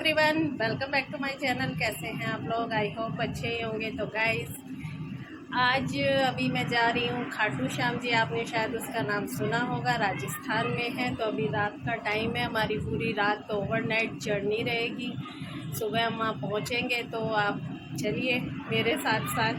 Everyone, welcome back to my channel. कैसे हैं आप लोग? आई होप अच्छे ही होंगे। तो गाइस, आज अभी मैं जा रही हूँ खाटू श्याम जी। आपने शायद उसका नाम सुना होगा, राजस्थान में है। तो अभी रात का टाइम है, हमारी पूरी रात तो ओवरनाइट जर्नी रहेगी। सुबह हम वहाँ पहुँचेंगे, तो आप चलिए मेरे साथ साथ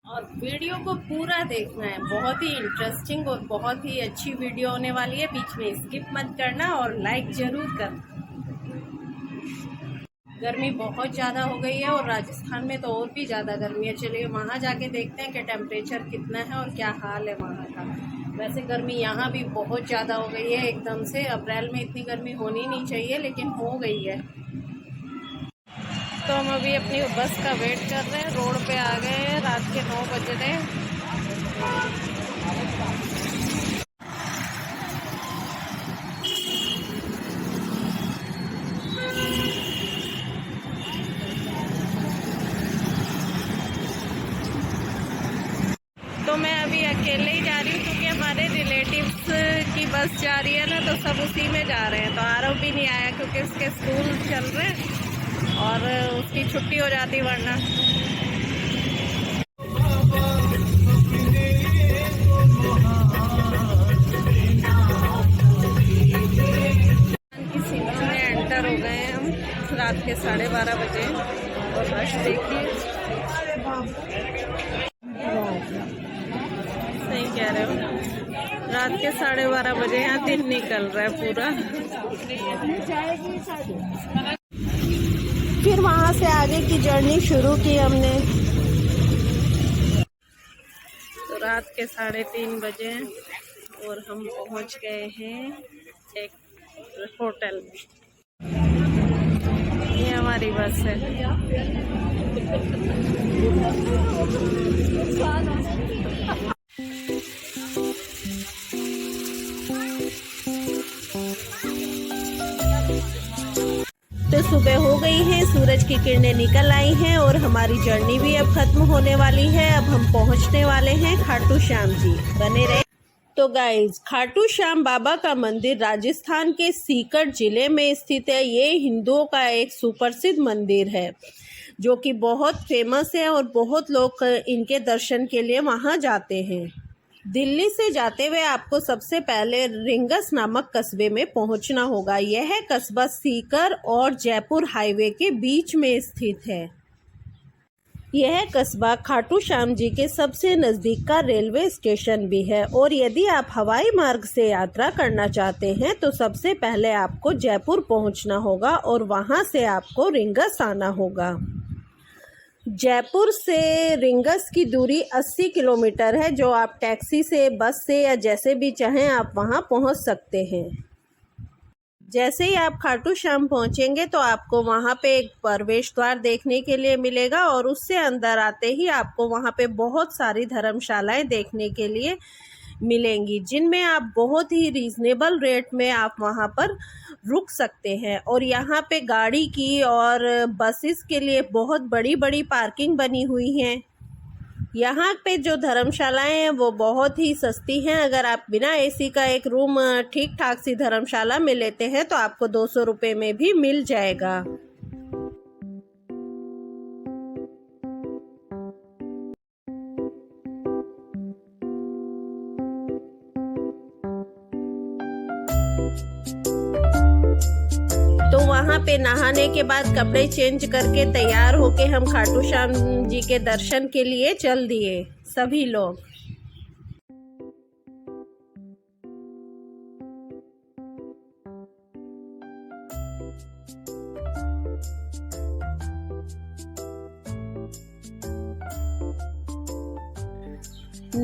और वीडियो को पूरा देखना है। बहुत ही इंटरेस्टिंग और बहुत ही अच्छी वीडियो होने वाली है। बीच में स्किप मत करना और लाइक ज़रूर करना। गर्मी बहुत ज़्यादा हो गई है और राजस्थान में तो और भी ज़्यादा गर्मी है। चलिए वहाँ जाके देखते हैं कि टेम्परेचर कितना है और क्या हाल है वहाँ का। वैसे गर्मी यहाँ भी बहुत ज़्यादा हो गई है एकदम से। अप्रैल में इतनी गर्मी होनी नहीं चाहिए, लेकिन हो गई है। तो हम अभी अपनी बस का वेट कर रहे हैं। रोड पे आ गए हैं, रात के 9 बज रहे हैं। तो मैं अभी अकेले ही जा रही हूँ, क्योंकि हमारे रिलेटिव्स की बस जा रही है ना, तो सब उसी में जा रहे हैं। तो आरव भी नहीं आया क्योंकि उसके स्कूल चल रहे हैं और उसकी छुट्टी हो जाती वरना। एंटर हो गए हैं हम। रात के 12:30 बजे और रश देखिए। सही कह रहे हो, रात के 12:30 बजे यहाँ दिन निकल रहा है पूरा। फिर वहाँ से आगे की जर्नी शुरू की हमने। तो रात के 3:30 बजे और हम पहुँच गए हैं एक होटल में। ये हमारी बस है। तो सुबह हो गई है, सूरज की किरणें निकल आई हैं और हमारी जर्नी भी अब खत्म होने वाली है। अब हम पहुंचने वाले हैं खाटू श्याम जी। बने रहे। तो गाइज, खाटू श्याम बाबा का मंदिर राजस्थान के सीकर जिले में स्थित है। ये हिंदुओं का एक सुप्रसिद्ध मंदिर है जो कि बहुत फेमस है और बहुत लोग इनके दर्शन के लिए वहां जाते हैं। दिल्ली से जाते हुए आपको सबसे पहले रिंगस नामक कस्बे में पहुंचना होगा। यह कस्बा सीकर और जयपुर हाईवे के बीच में स्थित है। यह कस्बा खाटू श्याम जी के सबसे नज़दीक का रेलवे स्टेशन भी है। और यदि आप हवाई मार्ग से यात्रा करना चाहते हैं तो सबसे पहले आपको जयपुर पहुंचना होगा और वहां से आपको रिंगस आना होगा। जयपुर से रिंगस की दूरी 80 किलोमीटर है, जो आप टैक्सी से, बस से या जैसे भी चाहें आप वहां पहुंच सकते हैं। जैसे ही आप खाटू श्याम पहुंचेंगे तो आपको वहां पे एक प्रवेश द्वार देखने के लिए मिलेगा और उससे अंदर आते ही आपको वहां पे बहुत सारी धर्मशालाएं देखने के लिए मिलेंगी, जिनमें आप बहुत ही रीज़नेबल रेट में आप वहां पर रुक सकते हैं। और यहाँ पे गाड़ी की और बसेस के लिए बहुत बड़ी बड़ी पार्किंग बनी हुई हैं। यहाँ पे जो धर्मशालाएं हैं वो बहुत ही सस्ती हैं। अगर आप बिना एसी का एक रूम ठीक ठाक सी धर्मशाला में लेते हैं तो आपको 200 रुपये में भी मिल जाएगा। तो वहाँ पे नहाने के बाद कपड़े चेंज करके तैयार होके हम खाटू श्याम जी के दर्शन के लिए चल दिए सभी लोग।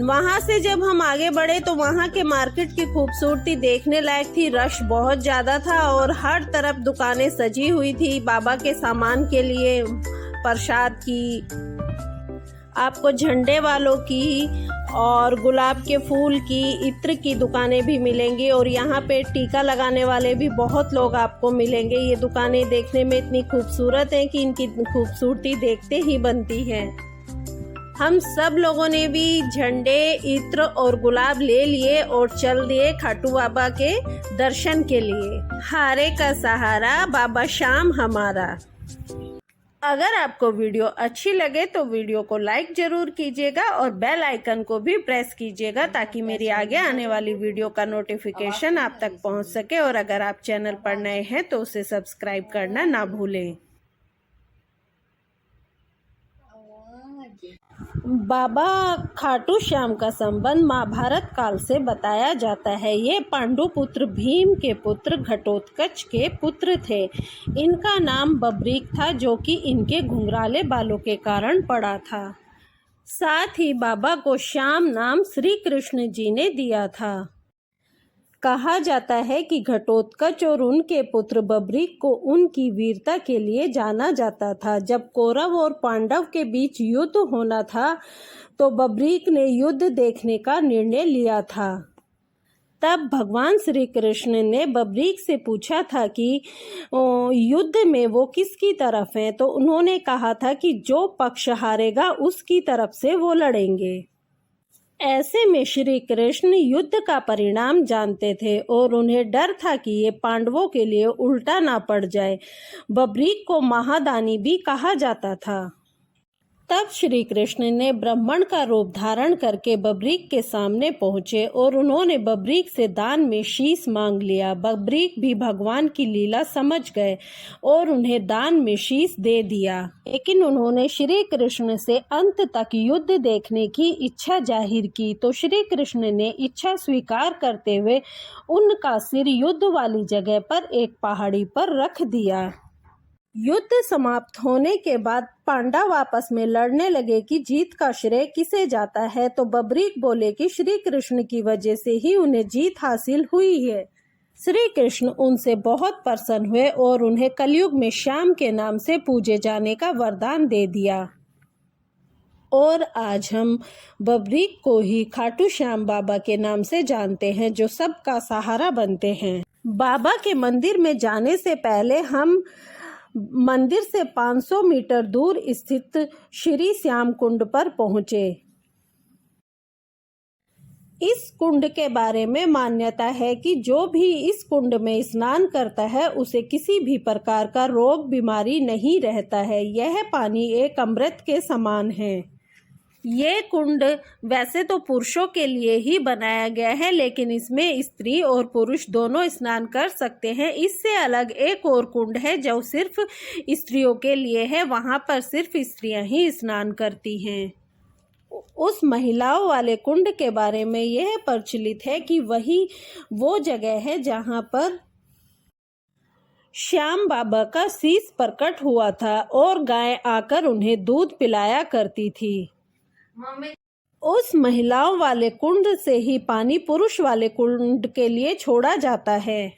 वहाँ से जब हम आगे बढ़े तो वहाँ के मार्केट की खूबसूरती देखने लायक थी। रश बहुत ज़्यादा था और हर तरफ दुकानें सजी हुई थी बाबा के सामान के लिए, प्रसाद की, आपको झंडे वालों की और गुलाब के फूल की, इत्र की दुकानें भी मिलेंगी। और यहाँ पे टीका लगाने वाले भी बहुत लोग आपको मिलेंगे। ये दुकानें देखने में इतनी खूबसूरत हैं कि इनकी खूबसूरती देखते ही बनती है। हम सब लोगों ने भी झंडे, इत्र और गुलाब ले लिए और चल दिए खाटू बाबा के दर्शन के लिए। हारे का सहारा बाबा श्याम हमारा। अगर आपको वीडियो अच्छी लगे तो वीडियो को लाइक जरूर कीजिएगा और बेल आइकन को भी प्रेस कीजिएगा ताकि मेरी आगे आने वाली वीडियो का नोटिफिकेशन आप तक पहुंच सके। और अगर आप चैनल पर नए हैं तो उसे सब्सक्राइब करना ना भूलें। बाबा खाटू श्याम का संबंध महाभारत काल से बताया जाता है। ये पांडुपुत्र भीम के पुत्र घटोत्कच के पुत्र थे। इनका नाम बब्रीक था जो कि इनके घुंघराले बालों के कारण पड़ा था। साथ ही बाबा को श्याम नाम श्री कृष्ण जी ने दिया था। कहा जाता है कि घटोत्कच और उनके पुत्र बब्रीक को उनकी वीरता के लिए जाना जाता था। जब कौरव और पांडव के बीच युद्ध होना था तो बब्रीक ने युद्ध देखने का निर्णय लिया था। तब भगवान श्री कृष्ण ने बब्रीक से पूछा था कि युद्ध में वो किसकी तरफ है, तो उन्होंने कहा था कि जो पक्ष हारेगा उसकी तरफ से वो लड़ेंगे। ऐसे में श्री कृष्ण युद्ध का परिणाम जानते थे और उन्हें डर था कि ये पांडवों के लिए उल्टा ना पड़ जाए। बब्रीक को महादानी भी कहा जाता था। तब श्री कृष्ण ने ब्राह्मण का रूप धारण करके बब्रीक के सामने पहुंचे और उन्होंने बब्रीक से दान में शीश मांग लिया। बब्रीक भी भगवान की लीला समझ गए और उन्हें दान में शीश दे दिया। लेकिन उन्होंने श्री कृष्ण से अंत तक युद्ध देखने की इच्छा जाहिर की, तो श्री कृष्ण ने इच्छा स्वीकार करते हुए उनका सिर युद्ध वाली जगह पर एक पहाड़ी पर रख दिया। युद्ध समाप्त होने के बाद पांडव आपस में लड़ने लगे कि जीत का श्रेय किसे जाता है, तो बब्रीक बोले कि श्री कृष्ण की वजह से ही उन्हें जीत हासिल हुई है। श्री कृष्ण उनसे बहुत प्रसन्न हुए और उन्हें कलयुग में श्याम के नाम से पूजे जाने का वरदान दे दिया। और आज हम बब्रीक को ही खाटू श्याम बाबा के नाम से जानते हैं, जो सबका सहारा बनते हैं। बाबा के मंदिर में जाने से पहले हम मंदिर से 500 मीटर दूर स्थित श्री श्याम कुंड पर पहुंचे। इस कुंड के बारे में मान्यता है कि जो भी इस कुंड में स्नान करता है उसे किसी भी प्रकार का रोग बीमारी नहीं रहता है। यह पानी एक अमृत के समान है। ये कुंड वैसे तो पुरुषों के लिए ही बनाया गया है, लेकिन इसमें स्त्री और पुरुष दोनों स्नान कर सकते हैं। इससे अलग एक और कुंड है जो सिर्फ स्त्रियों के लिए है। वहाँ पर सिर्फ स्त्रियां ही स्नान करती हैं। उस महिलाओं वाले कुंड के बारे में यह प्रचलित है कि वही वो जगह है जहाँ पर श्याम बाबा का शीश प्रकट हुआ था और गाय आकर उन्हें दूध पिलाया करती थी। उस महिलाओं वाले कुंड से ही पानी पुरुष वाले कुंड के लिए छोड़ा जाता है।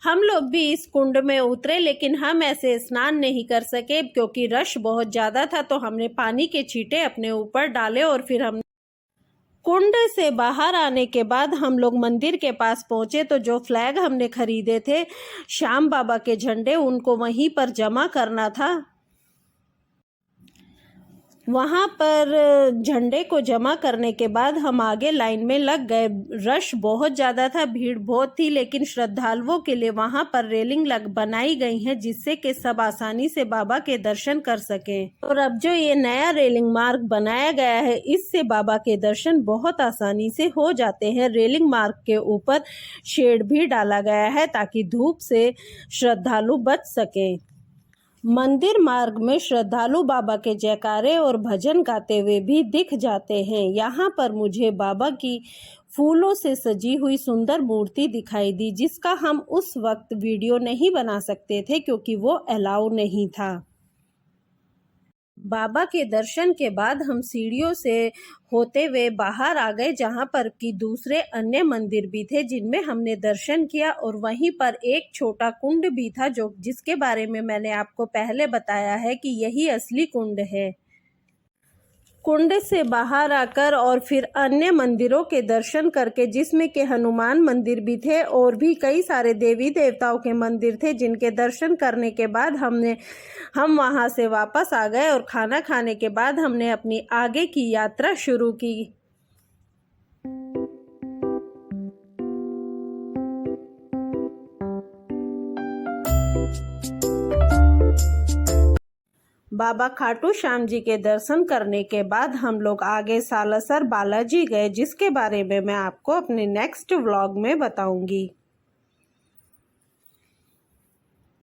हम लोग भी इस कुंड में उतरे, लेकिन हम ऐसे स्नान नहीं कर सके क्योंकि रश बहुत ज्यादा था। तो हमने पानी के छींटे अपने ऊपर डाले और फिर हम कुंड से बाहर आने के बाद हम लोग मंदिर के पास पहुंचे। तो जो फ्लैग हमने खरीदे थे श्याम बाबा के झंडे, उनको वहीं पर जमा करना था। वहाँ पर झंडे को जमा करने के बाद हम आगे लाइन में लग गए। रश बहुत ज़्यादा था, भीड़ बहुत थी, लेकिन श्रद्धालुओं के लिए वहाँ पर रेलिंग बनाई गई है जिससे कि सब आसानी से बाबा के दर्शन कर सकें। और अब जो ये नया रेलिंग मार्ग बनाया गया है, इससे बाबा के दर्शन बहुत आसानी से हो जाते हैं। रेलिंग मार्ग के ऊपर शेड भी डाला गया है ताकि धूप से श्रद्धालु बच सकें। मंदिर मार्ग में श्रद्धालु बाबा के जयकारे और भजन गाते हुए भी दिख जाते हैं। यहाँ पर मुझे बाबा की फूलों से सजी हुई सुंदर मूर्ति दिखाई दी, जिसका हम उस वक्त वीडियो नहीं बना सकते थे क्योंकि वो अलाउ नहीं था। बाबा के दर्शन के बाद हम सीढ़ियों से होते हुए बाहर आ गए, जहां पर कि दूसरे अन्य मंदिर भी थे जिनमें हमने दर्शन किया। और वहीं पर एक छोटा कुंड भी था जिसके बारे में मैंने आपको पहले बताया है कि यही असली कुंड है। कुंड से बाहर आकर और फिर अन्य मंदिरों के दर्शन करके, जिसमें के हनुमान मंदिर भी थे और भी कई सारे देवी देवताओं के मंदिर थे, जिनके दर्शन करने के बाद हम वहां से वापस आ गए और खाना खाने के बाद हमने अपनी आगे की यात्रा शुरू की। बाबा खाटू श्याम जी के दर्शन करने के बाद हम लोग आगे सालासर बालाजी गए, जिसके बारे में मैं आपको अपने नेक्स्ट व्लॉग में बताऊंगी।